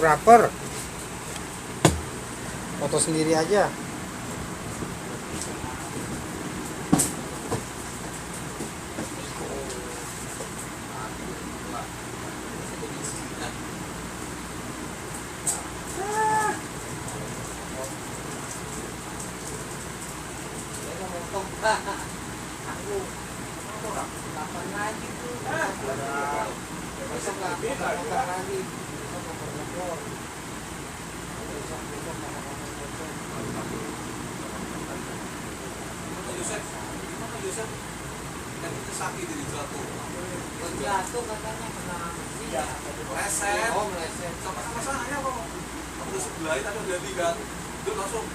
fotografer, foto sendiri aja. Jatuh katanya kena ya, meleset. Oh, meleset. Sama-sama saya kok. Aku udah sebelah tadi udah lihat. Dia langsung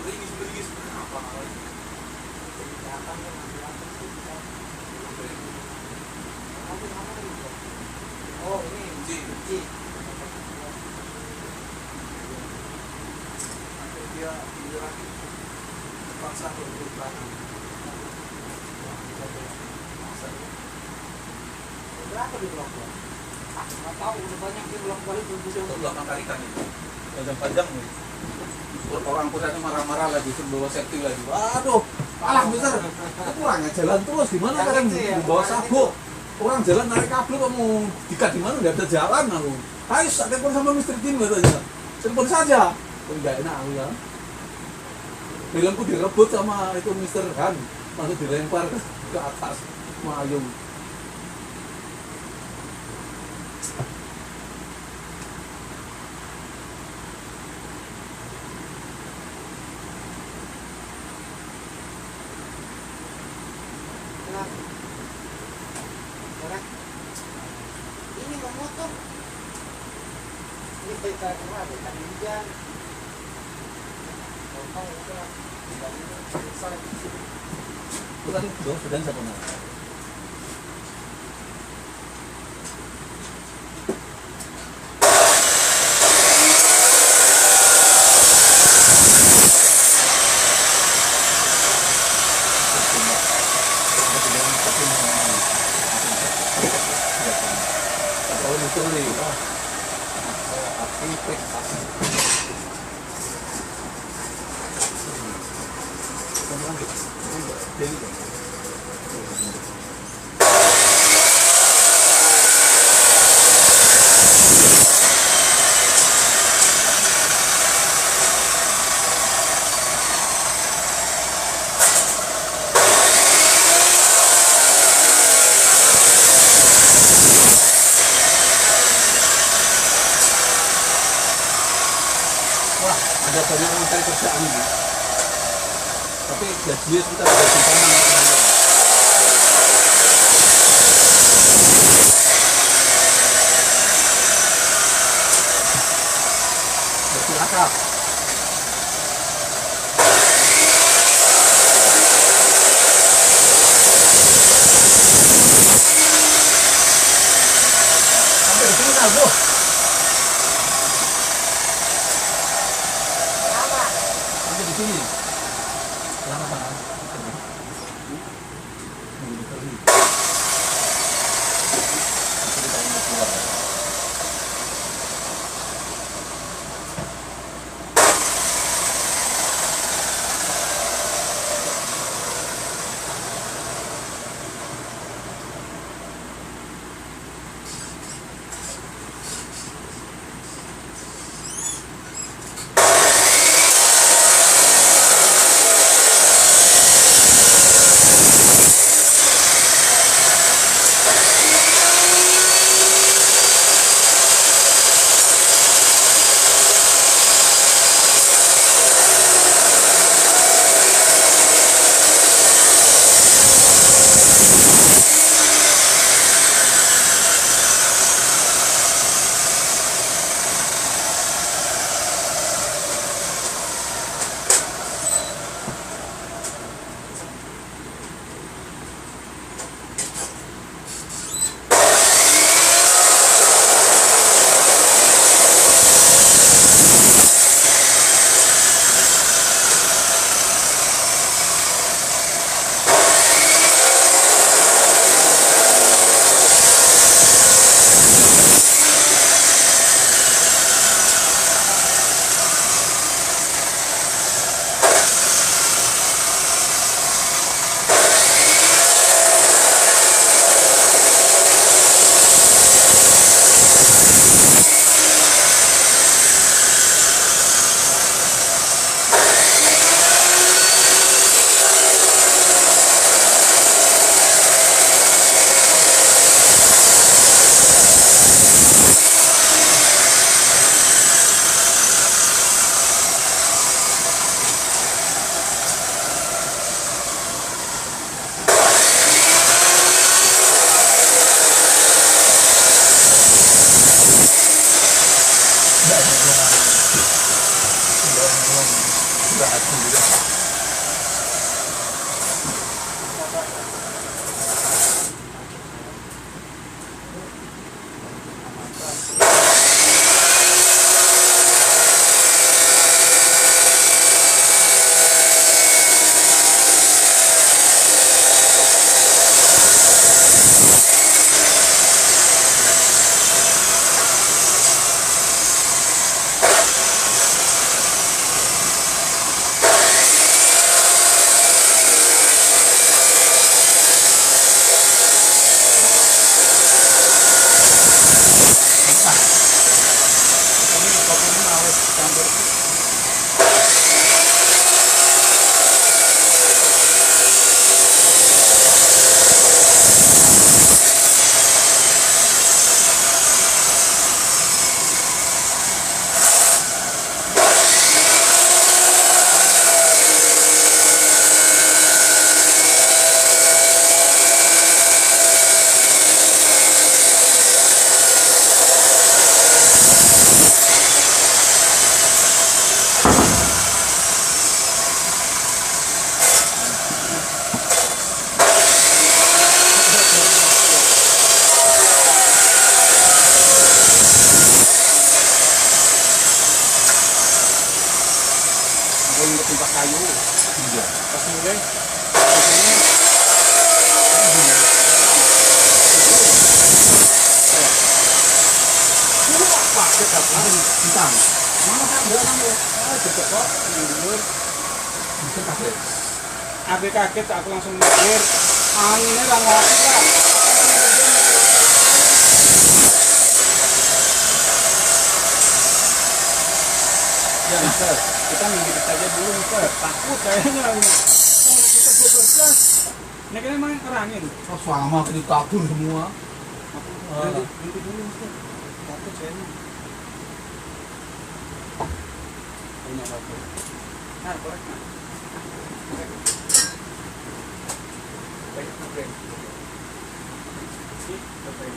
beringis. Apa? Oh, ini kunci. Dia lagi paksa untuk belakang. Berapa di blok-blok? Nggak tahu, udah banyak di blok-blok itu. Belakang tarikan itu. Panjang nih. Orang pusatnya marah-marah lagi, suruh bawa safety lagi. Waduh, kalah besar. Kurangnya jalan terus, di mana kan di bawah sabuk. Orang jalan narik kabel kamu dikat di mana nggak ada jalan aku. Ayo telepon sama Mr. Tim katanya. Telepon saja. Enggak enak aku ya. Filmku direbut sama itu Mr. Han, langsung dilempar ke atas mayung. Ini memotong. Ini kita kemarin tadi hujan. Bukan itu sedang siapa nak? Ada banyak orang cari kerjaan ini, tapi gajinya kita tidak di sana. Bersilakan. Sampai di sini tahu. Sini, selamat malam. Timpa kayu. Iya. Pas mulai. Pakai apa? Hitam. Mana kan enggak nang. Cepet kok mundur. Bisa kaget. Aku kaget aku langsung mikir, anginnya ra ngopi, Pak. Ya, Mister. Kita minggir saja dulu, Mister. Takut kayaknya ini. Kalau kita belum bergas. Ini kayaknya main kerangin. Oh, sama kita kabur semua. Berhenti dulu, Mister. Takut kayaknya. Punya waktu. Nah, korek, nah. Baik, oke. Sip, oke.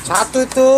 Satu itu.